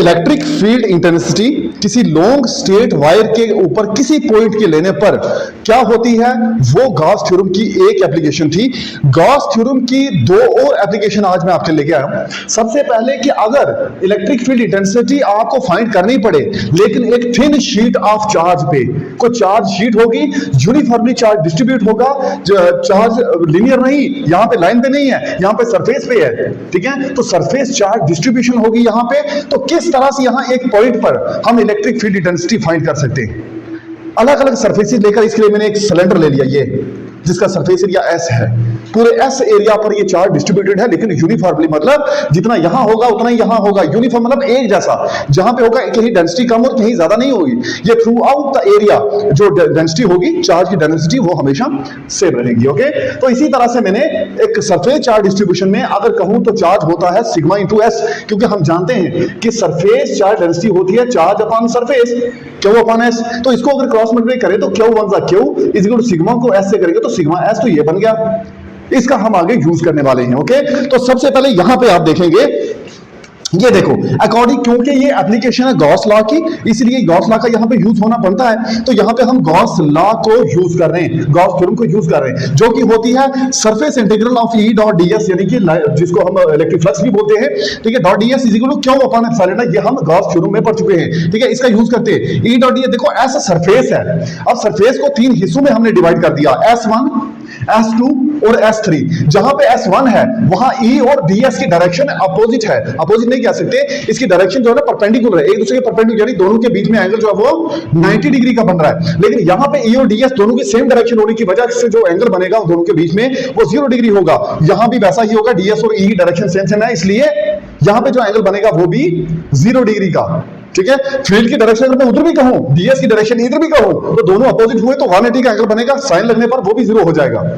Electric field intensity किसी long straight wire के ऊपर किसी पॉइंट के लेने पर क्या होती है, वो गॉस थ्योरम की एक एप्लीकेशन थी। गॉस थ्योरम की दो और एप्लीकेशन आज मैं आपके लेके आया हूं। सबसे पहले कि अगर इलेक्ट्रिक फील्ड इंटेंसिटी आपको फाइंड करनी पड़े, लेकिन एक थिन शीट ऑफ चार्ज पे कोई चार्ज शीट होगी, यूनिफॉर्मली चार्ज डिस्ट्रीब्यूट होगा, चार्ज लीनियर नहीं, यहां पे लाइन पे नहीं है, यहां पे सरफेस पे है, ठीक है। तो सरफेस चार्ज डिस्ट्रीब्यूशन होगी यहां पे, तो किस तरह से यहां एक पॉइंट पर हम इलेक्ट्रिक फील्ड इंटेंसिटी फाइंड कर सकते हैं। अलग अलग सरफेसेस लेकर, इसके लिए मैंने एक सिलेंडर ले लिया, ये जिसका सरफेस एरिया S है। पूरे S एरिया पर ये चार्ज डिस्ट्रीब्यूटेड है, लेकिन यूनिफॉर्मली, मतलब जितना यहां होगा उतना ही यहां होगा। यूनिफॉर्म मतलब एक जैसा, जहां पे होगा कहीं डेंसिटी कम और कहीं ज्यादा नहीं होगी। ये थ्रू आउट द एरिया जो डेंसिटी होगी, चार्ज की डेंसिटी, वो हमेशा सेम रहेगी। ओके, तो इसी तरह से मैंने एक सरफेस चार्ज डिस्ट्रीब्यूशन में अगर कहूं तो चार्ज होता है सिग्मा इंटू S, क्योंकि हम जानते हैं कि सरफेस चार्ज डेंसिटी होती है charge upon surface, Q upon S। तो इसको अगर क्रॉस मल्टीप्लाई करें तो क्यू वन सा Q is equal to sigma को S से करेंगे तो सिग्मा S, तो ये बन गया। इसका हम आगे यूज करने वाले हैं। ओके, तो सबसे पहले यहां पे आप देखेंगे, ये देखो अकॉर्डिंग, क्योंकि ये एप्लीकेशन है गॉस लॉ की, इसलिए गॉस लॉ का यहां पे यूज होना बनता है। तो यहां पे हम गॉस लॉ को यूज कर रहे हैं, गॉस थ्योरम को यूज कर रहे हैं, जो कि होती है surface integral of E dot ds, यानी कि जिसको हम इलेक्ट्रिक फ्लक्स भी बोलते हैं, ठीक है। Dot ds is equal to Q upon epsilon, ये हम गॉस थ्योरम में पढ़ चुके हैं, ठीक है। इसका यूज करते हैं। E डॉट ds, देखो ऐसा सरफेस है, अब सरफेस को तीन हिस्सों में हमने डिवाइड कर दिया, S1, S2 और S3। जहां पे S1 है वहां E और ds की डायरेक्शन अपोजिट है, अपोजिट नहीं कह सकते, इसकी डायरेक्शन जो है ना परपेंडिकुलर है, एक दूसरे के परपेंडिकुलर, यानी दोनों के बीच में एंगल जो है वो 90 डिग्री का बन रहा है। लेकिन यहां पे E और ds दोनों की सेम डायरेक्शन होने की वजह से जो एंगल बनेगा दोनों के बीच में वो 0 डिग्री होगा। यहां भी वैसा ही होगा, ds और E की डायरेक्शन सेम है, इसलिए यहां पे जो एंगल बनेगा वो भी 0 डिग्री का, ठीक है। फील्ड की डायरेक्शन अगर मैं उधर भी कहूं, ds की डायरेक्शन इधर भी कहूं, तो दोनों अपोजिट हुए तो 180 का एंगल बनेगा, साइन लगने पर वो भी 0 हो जाएगा,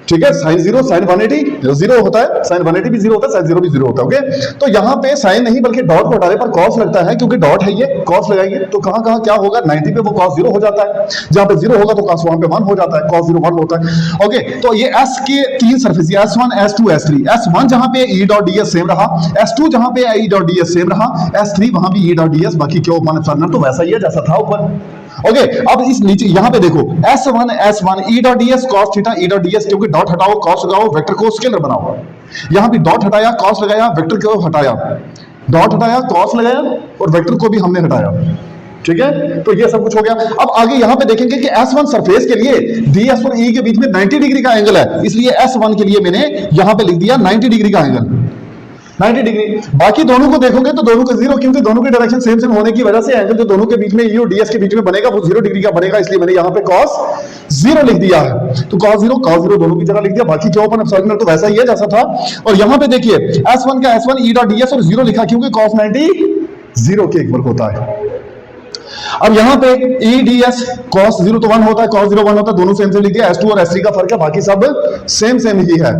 ठीक है। साइन 0 साइन 180 0 होता है, साइन 180 भी 0 होता है, साइन 0 भी 0 होता है। ओके, तो यहां पे साइन नहीं बल्कि डॉट को हटाने पर कॉस लगता है, क्योंकि डॉट है, ये कॉस लगाएंगे तो कहां कहां क्या होगा, 90 पे वो कॉस 0 हो जाता है, जहां पे 0 होगा तो कॉस वहां पे 1 हो जाता है, कॉस 0 1 होता है। ओके, तो ये S के तीन surface, S1 S2 S3। S1 जहां पे E डॉट ds सेम रहा, S2 जहां पे E डॉट ds सेम रहा, S3 वहां भी E डॉट ds, बाकी क्यों अपॉन एप्सिलॉन तो वैसा ही है जैसा था ऊपर। ओके, अब इस नीचे यहां पे देखो S1 E dot ds cos theta E dot ds, क्योंकि डॉट हटाओ cos लगाओ, वेक्टर को स्केलर बनाओ। यहां भी डॉट हटाया, cos लगाया, वेक्टर को हटाया, डॉट हटाया, cos लगाया और वेक्टर को भी हमने हटाया, ठीक है। तो ये सब कुछ हो गया। अब आगे यहां पे देखेंगे कि S1 सरफेस के लिए ds और E के बीच में 90 डिग्री का एंगल है, इसलिए S1 के लिए मैंने यहां पे लिख दिया 90 डिग्री का एंगल, 90 डिग्री। बाकी दोनों को देखोगे तो दोनों का 0, क्योंकि दोनों की डायरेक्शन सेम सेम होने की वजह से एंगल जो दोनों के बीच में E और ds के बीच में बनेगा वो 0 डिग्री का बनेगा, इसलिए मैंने यहां पे cos 0 लिख दिया है। तो cos 0 दोनों की जगह लिख दिया, बाकी क्यों अपन एप्सिलॉन तो वैसा ही है जैसा था। और यहां पे देखिए S1 का S1 E डॉट ds और 0 लिखा, क्योंकि cos 90 0 के इक्वल होता है। अब यहां पे E ds cos 0 तो 1 होता है, cos 0 1 होता है, दोनों सेम सेम लिख दिया। S2 और S3 का फर्क है, बाकी सब सेम सेम ही है,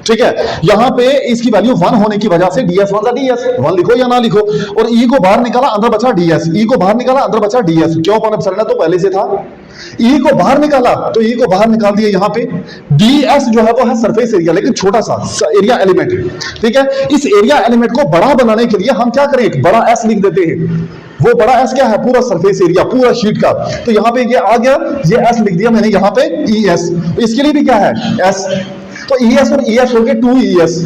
ठीक है। यहां पे इसकी वैल्यू 1 होने की वजह से ds1 का ds 1 लिखो या ना लिखो, और E को बाहर निकाला अंदर बचा ds, E को बाहर निकाला अंदर बचा ds, क्यों अपॉन एप्सिलॉन तो पहले से था। E को बाहर निकाला तो E को बाहर निकाल दिया, यहां पे ds जो है वो है सरफेस एरिया, लेकिन छोटा सा एरिया एलिमेंट, ठीक है। इस एरिया एलिमेंट को बड़ा बनाने के लिए हम क्या करें, एक बड़ा S लिख देते हैं। वो बड़ा S क्या है, पूरा सरफेस एरिया, पूरा शीट का। तो यहां पे ये आ गया, ये S लिख दिया मैंने यहां पे ES, इसके लिए भी क्या है S, तो ES और ES हो गए 2ES।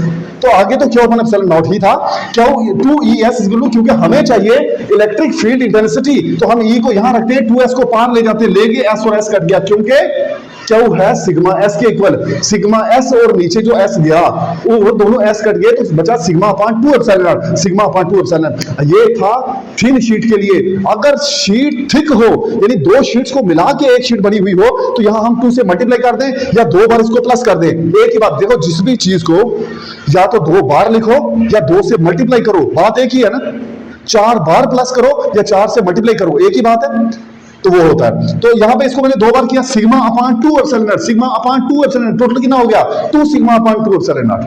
तो आगे तो क्यों अपन एप्सिलॉन नॉट ही था, क्यों 2ES, क्योंकि हमें चाहिए इलेक्ट्रिक फील्ड इंटेंसिटी, तो हम E को यहां रखते हैं, 2S को पार ले जाते हैं, ले गए S और S कट गया, क्योंकि क्यू है सिग्मा S के इक्वल, सिग्मा S और नीचे जो S गया वो दोनों S कट गए, तो बचा sigma upon 2 epsilon, sigma upon 2 epsilon. ये था थिन शीट के लिए। अगर शीट थिक हो, यानी दो शीट्स को मिला के एक शीट बनी हुई हो, तो यहां हम 2 से मल्टीप्लाई कर दें या 2 बार इसको प्लस कर दें। एक ही बात, देखो जिस भी चीज को या तो 2 बार लिखो या 2 से मल्टीप्लाई करो, बात एक ही है ना। 4 बार प्लस करो या 4 से मल्टीप्लाई करो, एक ही बात है, तो वो होता है। तो यहां पे इसको मैंने 2 बार किया, sigma upon 2 epsilon not, sigma upon 2 epsilon not, total कितना हो गया 2 सिग्मा अपॉन 2 एप्सिलॉन नॉट।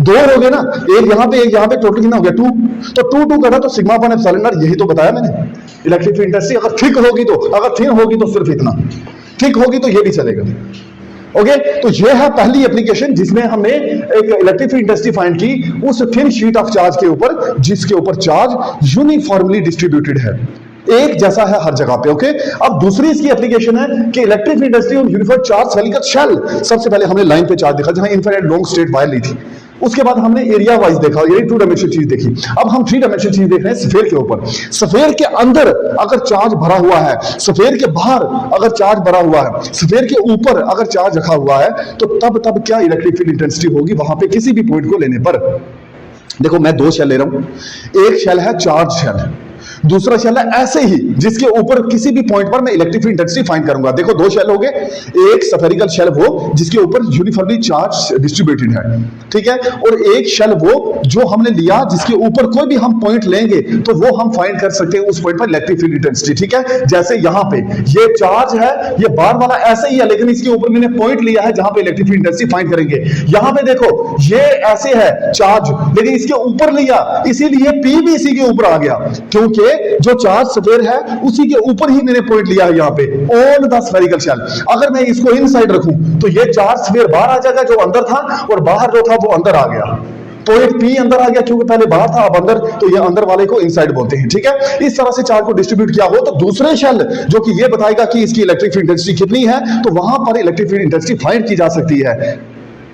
2 हो गए ना, एक यहां पे एक यहां पे, टोटल कितना हो गया 2। तो 2 करा तो सिग्मा अपॉन एप्सिलॉन नॉट, यही तो बताया मैंने। इलेक्ट्रिक फील्ड इंटेंसिटी अगर थिक होगी तो, अगर थिन होगी तो सिर्फ इतना, थिक होगी तो ये भी चलेगा, ओके तो ये है पहली एप्लीकेशन जिसमें हमने एक इलेक्ट्रिक फील्ड इंटेंसिटी फाइंड की उस थिन शीट ऑफ चार्ज के ऊपर जिसके ऊपर चार्ज यूनिफॉर्मली डिस्ट्रीब्यूटेड है, एक जैसा है हर जगह पे। ओके अब दूसरी इसकी एप्लीकेशन है कि electric field intensity on uniform charge spherical shell. सबसे पहले हमने लाइन पे चार्ज देखा जहां इनफिनिट लॉन्ग स्ट्रेट वायर ली थी, उसके बाद हमने एरिया वाइज देखा, ये 2 डायमेंशनल चीज देखी। अब हम 3 डायमेंशनल चीज देख रहे हैं स्फीयर के ऊपर। स्फीयर के अंदर अगर चार्ज भरा हुआ है, स्फीयर के बाहर अगर चार्ज भरा हुआ है, स्फीयर के ऊपर अगर चार्ज रखा हुआ है, तो तब क्या इलेक्ट्रिक फील्ड इंटेंसिटी होगी वहां पे किसी भी पॉइंट को लेने पर। देखो मैं 2 शेल ले रहा हूं, एक शेल है चार्ज शेल, दूसरा शेल है ऐसे ही जिसके ऊपर किसी भी पॉइंट पर मैं इलेक्ट्रिक फील्ड इंटेंसिटी फाइंड करूंगा। देखो 2 शेल हो गए, एक स्फेरिकल शेल वो जिसके ऊपर यूनिफॉर्मली चार्ज डिस्ट्रीब्यूटेड है, ठीक है, और एक शेल वो जो हमने लिया जिसके ऊपर कोई भी हम पॉइंट लेंगे तो वो हम फाइंड कर सकते हैं उस पॉइंट पर इलेक्ट्रिक फील्ड इंटेंसिटी, ठीक है। जैसे यहां पे ये चार्ज है, ये बार वाला ऐसे ही है, लेकिन इसके ऊपर मैंने पॉइंट लिया है जहां पे इलेक्ट्रिक फील्ड इंटेंसिटी फाइंड करेंगे। यहां पे देखो ये ऐसे है चार्ज, लेकिन इसके ऊपर लिया इसीलिए P भी इसी के ऊपर आ गया, क्योंकि जो चार्ज स्फीयर है उसी के ऊपर ही मैंने पॉइंट लिया है यहां पे ऑन द स्फेरिकल शेल। अगर मैं इसको इनसाइड रखूं तो ये चार्ज स्फीयर बाहर आ जाएगा, जो अंदर था, और बाहर जो था वो अंदर आ गया, पॉइंट P अंदर आ गया क्योंकि पहले बाहर था अब अंदर, तो ये अंदर वाले को इनसाइड बोलते हैं, ठीक है। इस तरह से चार्ज को डिस्ट्रीब्यूट किया हो तो दूसरे शेल जो कि ये बताएगा कि इसकी इलेक्ट्रिक फील्ड इंटेंसिटी कितनी है, तो वहां पर इलेक्ट्रिक फील्ड इंटेंसिटी फाइंड की जा सकती है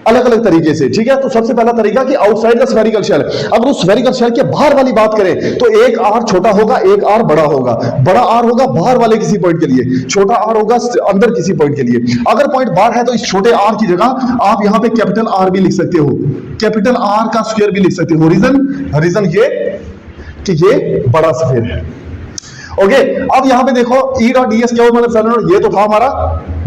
अलग अलग तरीके से, ठीक है। तो सबसे पहला तरीका कि आउटसाइड द स्फेरिकल शेल। अगर उस स्फेरिकल शेल के बाहर वाली बात करें तो एक आर छोटा होगा, एक आर बड़ा होगा। बड़ा आर होगा बाहर वाले किसी पॉइंट के लिए, छोटा आर होगा अंदर किसी पॉइंट के लिए। अगर पॉइंट बाहर है तो इस छोटे आर की जगह आप यहां पे कैपिटल आर भी लिख सकते हो, कैपिटल आर का स्क्वायर भी लिख सकते हो। रीजन ये कि ये बड़ा स्फीयर है। ओके अब यहां पे देखो E डॉट ds क्या होगा, मतलब ये तो था हमारा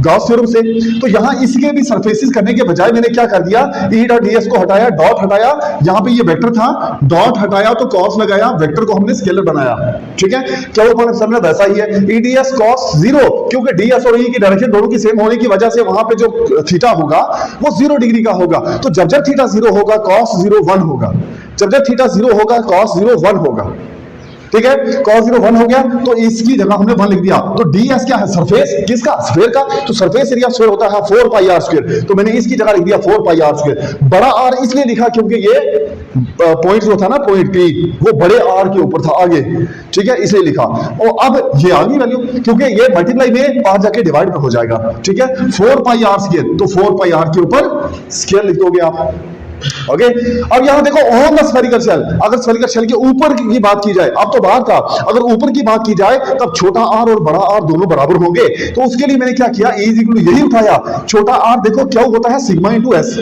गॉस थ्योरम से, तो यहां इसके भी सरफेसेस करने के बजाय मैंने क्या कर दिया, E डॉट ds को हटाया, डॉट हटाया, यहां पे ये वेक्टर था, डॉट हटाया तो कॉस लगाया, वेक्टर को हमने स्केलर बनाया, ठीक है। क्या वो मतलब वैसा ही है, E ds cos 0, क्योंकि ds और E की डायरेक्शन दोनों की सेम होने की वजह से वहां पे जो थीटा होगा वो 0 डिग्री का होगा। तो जब थीटा 0 होगा cos 0 1 होगा, जब थीटा 0 होगा cos 0 1 होगा, ठीक है। cos 0 1 हो गया तो इसकी जगह हमने 1 लिख दिया। तो ds क्या है, सरफेस किसका, स्फीयर का, तो सरफेस एरिया स्फीयर होता है 4 पाई r स्क्वायर, तो मैंने इसकी जगह लिख दिया 4 पाई r स्क्वायर। बड़ा r इसलिए लिखा क्योंकि ये पॉइंट जो था ना, पॉइंट P वो बड़े r के ऊपर था आगे, ठीक है, इसलिए लिखा। और अब ये आ गई वैल्यू, क्योंकि ये मल्टीप्लाई में बाहर जाके डिवाइड में हो जाएगा, ठीक है। 4 पाई r स्क्वायर, तो 4 पाई r के ऊपर स्क्वायर लिख दोगे आप। ओके अब यहां देखो ऑन द स्फेरिकल शेल, अगर स्फेरिकल शेल के ऊपर की बात की जाए, अब तो बाहर था, अगर ऊपर की बात की जाए तब छोटा r और बड़ा r दोनों बराबर होंगे। तो उसके लिए मैंने क्या किया, E इक्वल टू यही उठाया, छोटा r देखो क्या होता है सिग्मा इनटू s।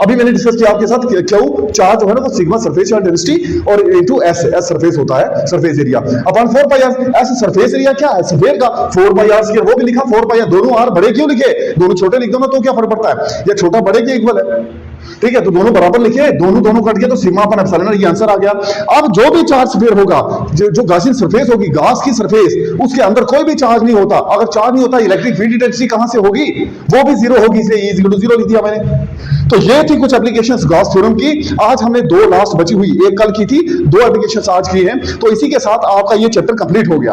अभी मैंने डिस्कस किया आपके साथ, क्यों चार्ज जो है ना वो सिग्मा सरफेस चार्ज डेंसिटी और इनटू s सरफेस होता है, सरफेस एरिया अपॉन 4 पाई r। s सरफेस एरिया क्या है, स्फीयर का 4 पाई r स्क्वायर, वो भी लिखा 4 पाई r। दोनों r बड़े क्यों लिखे, दोनों छोटे लिख दो ना तो क्या फर्क पड़ता है, ये छोटा बड़े के इक्वल है, ठीक है। तो दोनों बराबर लिखे, दोनों कट गए तो सिग्मा अपन एप्सिलॉन, ये आंसर आ गया। अब जो भी चार्ज स्फीयर होगा, जो गासियन सरफेस होगी, गास की सरफेस, उसके अंदर कोई भी चार्ज नहीं होता। अगर चार्ज नहीं होता इलेक्ट्रिक फील्ड इंटेंसिटी कहां से होगी, वो भी 0 होगी, इसलिए E इक्वल टू 0 लिख दिया मैंने। तो ये थी कुछ एप्लीकेशंस गॉस थ्योरम की। आज हमने 2 लास्ट बची हुई, एक कल की थी, 2 एप्लीकेशंस आज की हैं। तो इसी के साथ आपका ये चैप्टर कंप्लीट हो गया।